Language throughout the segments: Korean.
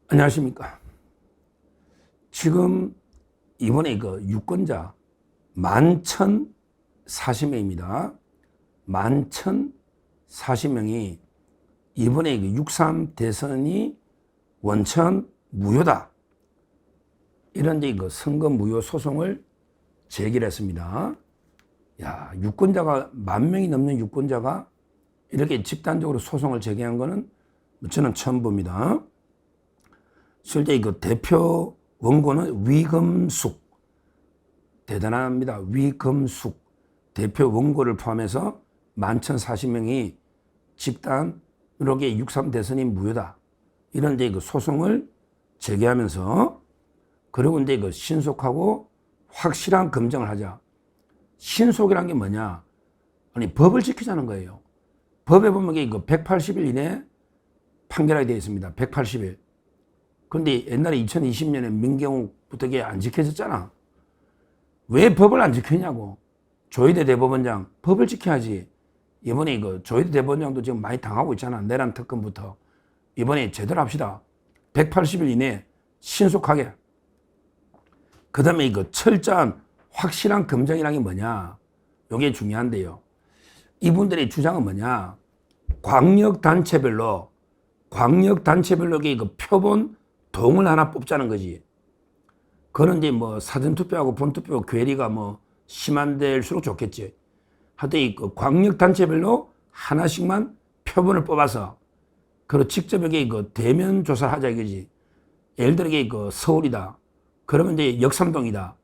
안녕하십니까. 지금 이번에 그 유권자 11,040명입니다. 11,040명이 이번에 그 6.3 대선이 원천 무효다. 이런 그 선거 무효 소송을 제기를 했습니다. 야, 유권자가 10,000명이 넘는 유권자가 이렇게 집단적으로 소송을 제기한 거는 저는 처음 봅니다. 실제 그 대표 원고는 위금숙, 대단합니다. 위금숙 대표 원고를 포함해서 11,040명이 집단으로 6.3 대선이 무효다. 이런 그 소송을 제기하면서, 그리고 이제 그 신속하고 확실한 검증을 하자. 신속이란 게 뭐냐? 아니, 법을 지키자는 거예요. 법에 보면 그 180일 이내에 판결하게 되어 있습니다. 180일. 그런데 옛날에 2020년에 민경욱부터 이게 안 지켜졌잖아. 왜 법을 안 지키냐고. 조희대 대법원장, 법을 지켜야지. 이번에 조희대 대법원장도 지금 많이 당하고 있잖아. 내란 특검부터. 이번에 제대로 합시다. 180일 이내에 신속하게. 그 다음에 철저한 확실한 검증이라는 게 뭐냐. 이게 중요한데요. 이분들의 주장은 뭐냐. 광역단체별로 표본 동을 하나 뽑자는 거지. 그런 이제 사전투표하고 본투표 괴리가 심한 데일수록 좋겠지. 하여튼 광역단체별로 하나씩만 표본을 뽑아서, 그리고 직접 여기 대면 조사를 하자 이거지. 예를 들어 서울이다. 그러면 이제 역삼동이다.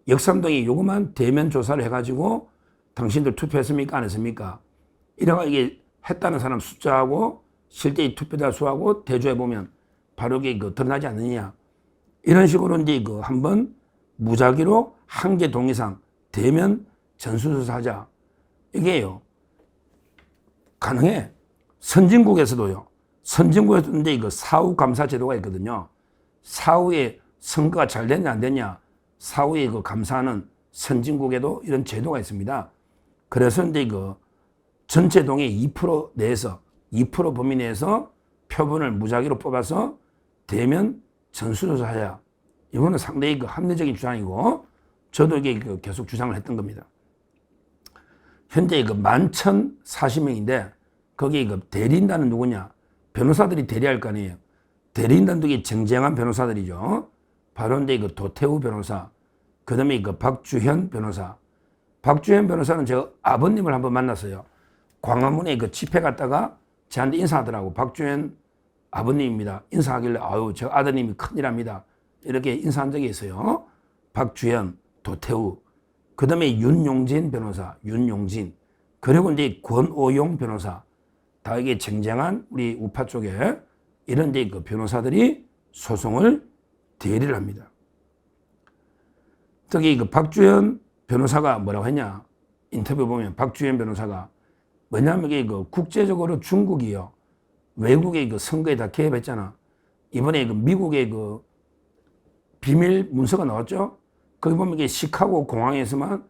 역삼동이 요것만 대면 조사를 해가지고 당신들 투표했습니까? 안 했습니까? 이래가 이게 했다는 사람 숫자하고 실제 투표자 수하고 대조해보면 바로 이게 드러나지 않느냐. 이런 식으로 이제 한번 무작위로 한 개 동 이상 대면 전수조사 하자. 이게요. 가능해. 선진국에서도요. 선진국에서도 이제 사후감사 제도가 있거든요. 사후에 선거가 잘 됐냐 안 됐냐. 사후에 감사하는 선진국에도 이런 제도가 있습니다. 그래서 이제 전체 동의 2% 내에서 2% 범위 내에서 표본을 무작위로 뽑아서 대면 전수조사하자. 이거는 상당히 합리적인 주장이고, 저도 이게 계속 주장을 했던 겁니다. 현재 11,040명인데 거기 대리인단은 누구냐? 변호사들이 대리할 거 아니에요. 대리인단도 이게 정쟁한 변호사들이죠. 바로 이제 도태우 변호사, 그 다음에 박주현 변호사. 박주현 변호사는 제가 아버님을 한번 만났어요. 광화문에 집회 갔다가 저한테 인사하더라고. 박주현 아버님입니다. 인사하길래 아유, 저 아드님이 큰일합니다. 이렇게 인사한 적이 있어요. 박주현, 도태우, 그 다음에 윤용진 변호사, 윤용진, 그리고 이제 권오용 변호사. 다 이게 쟁쟁한 우리 우파 쪽에 이런 이제 변호사들이 소송을 대리를 합니다. 특히 박주현 변호사가 뭐라고 했냐? 인터뷰 보면 박주현 변호사가 뭐냐면 이게 국제적으로 중국이요. 외국의 선거에 다 개입했잖아. 이번에 미국의 비밀 문서가 나왔죠? 거기 보면 이게 시카고 공항에서만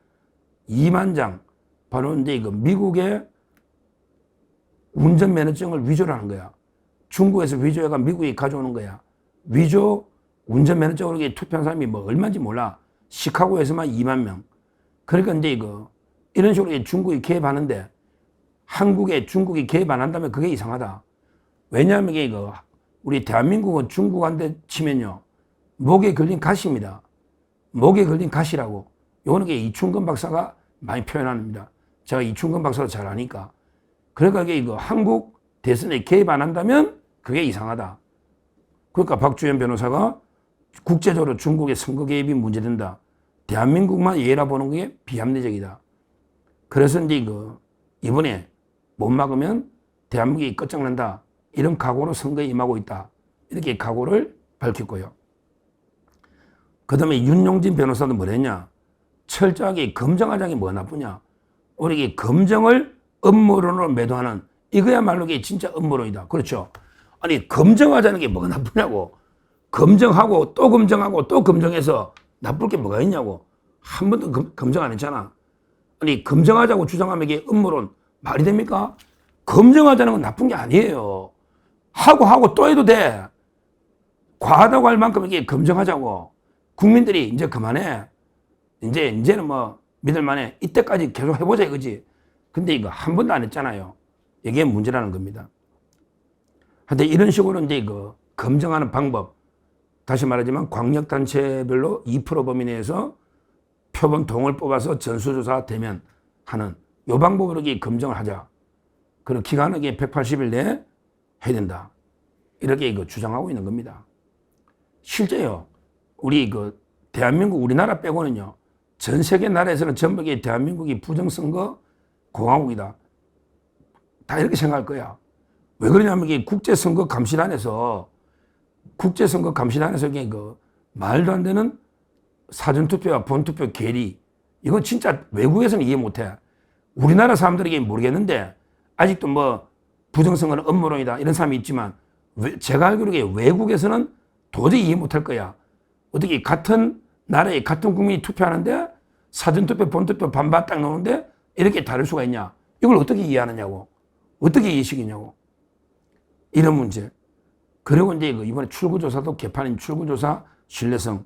2만 장, 바로 이제 미국의 운전면허증을 위조를 하는 거야. 중국에서 위조해가 미국에 가져오는 거야. 위조 운전면허증으로 투표한 사람이 얼마인지 몰라. 시카고에서만 2만 명. 그러니까 이제 이런 식으로 중국이 개입하는데 중국이 개입 안 한다면 그게 이상하다. 왜냐하면 이게 우리 대한민국은 중국한테 치면요. 목에 걸린 가시입니다. 목에 걸린 가시라고. 요거는 이충근 박사가 많이 표현합니다. 제가 이충근 박사도 잘 아니까. 그러니까 이게 한국 대선에 개입 안 한다면 그게 이상하다. 그러니까 박주현 변호사가 국제적으로 중국의 선거 개입이 문제된다. 대한민국만 예라 보는 게 비합리적이다. 그래서 이제 이번에 못 막으면 대한민국이 끝장난다. 이런 각오로 선거에 임하고 있다. 이렇게 각오를 밝혔고요. 그 다음에 윤용진 변호사도 뭐랬냐? 철저하게 검증하자는 게 뭐 나쁘냐? 우리 검증을 음모론으로 매도하는, 이거야말로 이게 진짜 음모론이다. 그렇죠? 아니, 검증하자는 게 뭐가 나쁘냐고. 검증하고 또 검증하고 또 검증해서 나쁠 게 뭐가 있냐고. 한 번도 검증 안 했잖아. 아니, 검증하자고 주장하면 이게 음모론 말이 됩니까? 검증하자는 건 나쁜 게 아니에요. 하고 또 해도 돼. 과하다고 할 만큼 이게 검증하자고. 국민들이 이제 그만해. 이제는 뭐 믿을만해. 이때까지 계속 해보자 이거지. 근데 이거 한 번도 안 했잖아요. 이게 문제라는 겁니다. 하여튼 이런 식으로 이제 이거 검증하는 방법. 다시 말하지만 광역단체별로 2% 범위 내에서 표본 동을 뽑아서 전수조사 되면 하는 요 방법으로 이게 검증을 하자. 그리고 기간은 180일 내에 해야 된다. 이렇게 이거 주장하고 있는 겁니다. 실제요. 우리 대한민국 우리나라 빼고는요. 전 세계 나라에서는 전부 대한민국이 부정선거 공화국이다. 다 이렇게 생각할 거야. 왜 그러냐면 이게 국제선거감시단에서 이게 말도 안 되는 사전투표와 본투표 괴리. 이건 진짜 외국에서는 이해 못 해. 우리나라 사람들에게 모르겠는데 아직도 뭐 부정선거는 음모론이다 이런 사람이 있지만 제가 알기로 외국에서는 도저히 이해 못 할 거야. 어떻게 같은 나라에 같은 국민이 투표하는데 사전투표, 본투표 반반 딱 나오는데 이렇게 다를 수가 있냐. 이걸 어떻게 이해하느냐고. 어떻게 이해시키냐고. 이런 문제. 그리고 이제 이번에 출구조사도 개판인 출구조사 신뢰성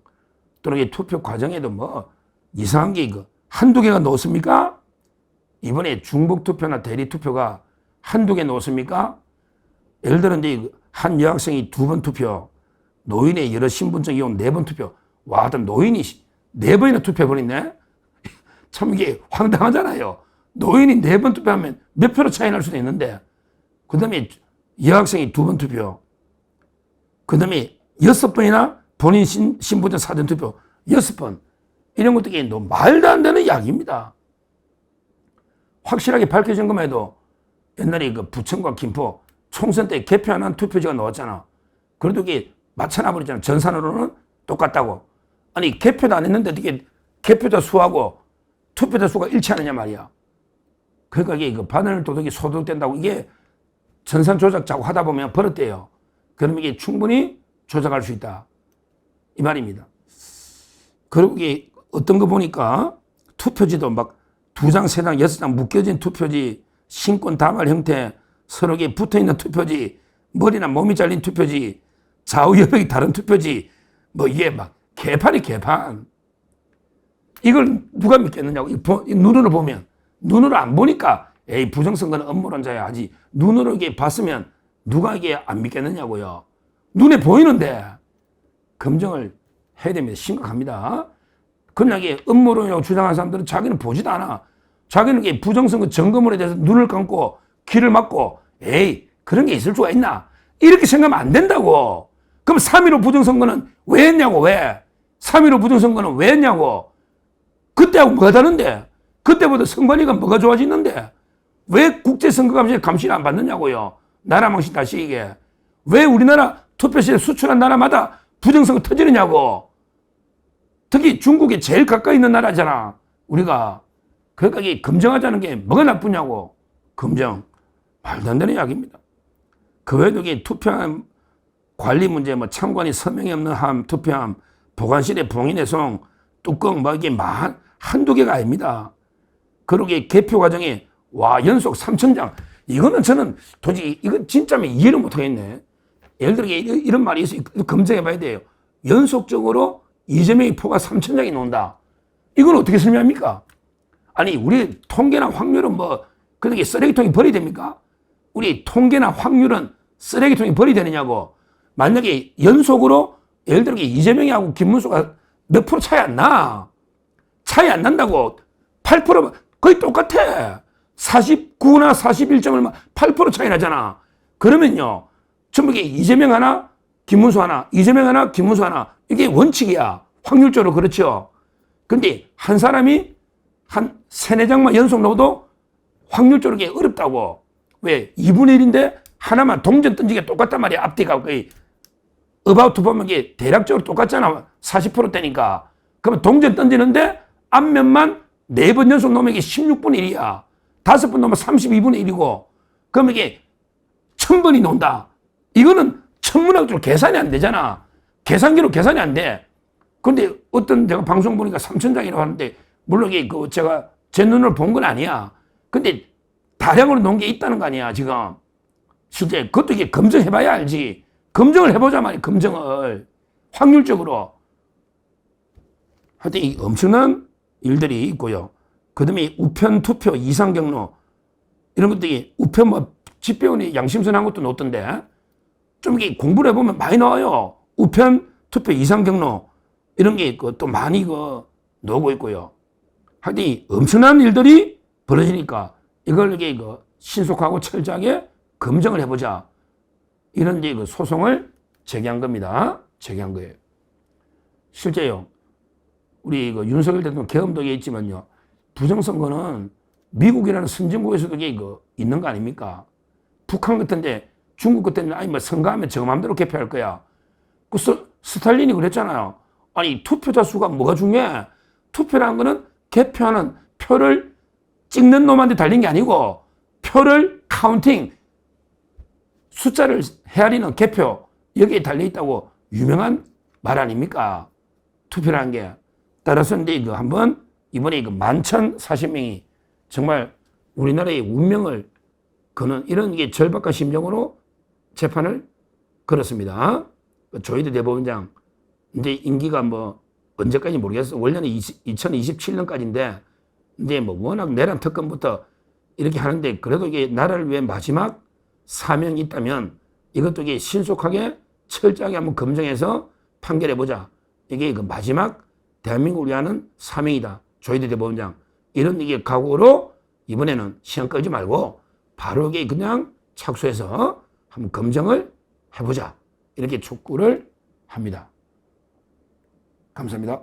또는 투표 과정에도 뭐 이상한 게 한두 개가 넣었습니까? 이번에 중복투표나 대리투표가 한두 개 넣었습니까? 예를 들어 이제 한 여학생이 2번 투표, 노인의 여러 신분증 이용 4번 투표. 와, 노인이 4번이나 투표해버렸네? 참 이게 황당하잖아요. 노인이 4번 투표하면 몇 표로 차이 날 수도 있는데, 그 다음에 여학생이 2번 투표, 그 다음에 6번이나 본인 신분증 사전투표 6번. 이런 것들이 말도 안 되는 이야기입니다. 확실하게 밝혀진 것만 해도 옛날에 부천과 김포 총선 때 개표 안 한 투표지가 나왔잖아. 그래도 이게 맞춰놔버리잖아. 전산으로는 똑같다고. 아니, 개표도 안 했는데 어떻게 개표자 수하고 투표자 수가 일치하느냐 말이야. 그러니까 이게 바늘 도둑이 소독된다고 이게 전산 조작 자꾸 하다 보면 버릇돼요. 그러면 이게 충분히 조작할 수 있다. 이 말입니다. 그리고 이게 어떤 거 보니까 투표지도 막 2장, 3장, 6장 묶여진 투표지, 신권 다발 형태, 서로 붙어 있는 투표지, 머리나 몸이 잘린 투표지, 좌우 여백이 다른 투표지, 뭐 이게 막 개판이 개판. 이걸 누가 믿겠느냐고. 눈으로 보면. 눈으로 안 보니까 에이 부정선거는 음모론자야 하지. 눈으로 이게 봤으면 누가 이게 안 믿겠느냐고요. 눈에 보이는데 검증을 해야 됩니다. 심각합니다. 그냥 이게 음모론이라고 주장하는 사람들은 자기는 보지도 않아. 자기는 이게 부정선거 점검에 대해서 눈을 감고 귀를 막고 에이 그런 게 있을 수가 있나. 이렇게 생각하면 안 된다고. 그럼 3.15 부정선거는 왜 했냐고. 왜? 3.15 부정선거는 왜 했냐고. 그때하고 뭐가 다른데? 그때보다 선관위가 뭐가 좋아지는데? 왜 국제선거감시에 감시를 안 받느냐고요. 나라 망신 다시 이게. 왜 우리나라 투표시에 수출한 나라마다 부정선거 터지느냐고. 특히 중국에 제일 가까이 있는 나라잖아. 우리가. 그러니까 이게 검증하자는 게 뭐가 나쁘냐고. 검증. 말도 안 되는 이야기입니다. 그 외에도 이게 투표함 관리 문제, 뭐 참관이 서명이 없는 함, 투표함, 보관실에 봉인해송, 뚜껑, 뭐 이게 한두 개가 아닙니다. 그러게 개표 과정에 연속 3,000장. 이거는 저는 도저히 이건 진짜면 이해를 못 하겠네. 예를 들어 이런 말이 있어요. 검증해 봐야 돼요. 연속적으로 이재명의 표가 3,000장이 나온다. 이건 어떻게 설명합니까? 아니, 우리 통계나 확률은 뭐, 그렇게 쓰레기통에 버려야 됩니까? 우리 통계나 확률은 쓰레기통에 버려야 되느냐고. 만약에 연속으로, 예를 들어 이재명이하고 김문수가 몇 프로 차이 안 나. 차이 안 난다고. 8% 거의 똑같아. 49나 41점 8% 차이 나잖아. 그러면요. 전부 이게 이재명 하나, 김문수 하나, 이재명 하나, 김문수 하나. 이게 원칙이야. 확률적으로 그렇죠. 근데 한 사람이 한 3, 4장만 연속 넣어도 확률적으로 이게 어렵다고. 왜? 2분의 1인데 하나만 동전 던지기가 똑같단 말이야. 앞뒤가 거의. 어바우트 보면 이게 대략적으로 똑같잖아. 40%대니까. 그러면 동전 던지는데 앞면만 4번 연속 넣으면 이게 16분의 1이야. 5번 넣으면 32분의 1이고. 그러면 이게 1000번이 논다. 이거는 천문학적으로 계산이 안 되잖아. 계산기로 계산이 안 돼. 근데 어떤 제가 방송 보니까 3,000장이라고 하는데, 물론 이게 제가 제 눈으로 본 건 아니야. 근데 다량으로 놓은 게 있다는 거 아니야, 지금. 실제 그것도 이게 검증해봐야 알지. 검증을 해보자 말이야. 검증을 확률적으로. 하여튼 이 엄청난 일들이 있고요. 그 다음에 우편 투표 이상 경로 이런 것들이 우편 뭐 집배원이 양심선한 것도 놓던데 좀 이게 공부를 해보면 많이 나와요. 우편 투표 이상 경로 이런 게 있고 또 많이 나오고 있고요. 하여튼 이 엄청난 일들이 벌어지니까 이걸 이게 신속하고 철저하게 검증을 해보자. 이런 이제 소송을 제기한 겁니다. 제기한 거예요. 실제요. 우리 윤석열 대통령 계엄독에 있지만요. 부정선거는 미국이라는 선진국에서도 이게 있는 거 아닙니까? 북한 같은데 중국 같은데 아니 뭐 선거하면 저 마음대로 개표할 거야. 그 스탈린이 그랬잖아요. 아니 투표자 수가 뭐가 중요해? 투표라는 거는 개표하는 표를 찍는 놈한테 달린 게 아니고 표를 카운팅 숫자를 헤아리는 개표 여기에 달려있다고 유명한 말 아닙니까? 투표라는 게. 따라서 이제 한번 이번에 11,040명이 정말 우리나라의 운명을 거는 이런 게 절박한 심정으로 재판을 걸었습니다. 조희대 대법원장 이제 임기가 뭐 언제까지 모르겠어. 원래는 2027년까지인데 이제 뭐 워낙 내란 특검부터 이렇게 하는데 그래도 이게 나라를 위해 마지막 사명이 있다면 이것도 이게 신속하게 철저하게 한번 검증해서 판결해보자. 이게 마지막 대한민국을 위하는 사명이다. 조희대 대법원장. 이런 이게 각오로 이번에는 시간 끌지 말고 바로 이게 그냥 착수해서 한번 검증을 해보자. 이렇게 촉구를 합니다. 감사합니다.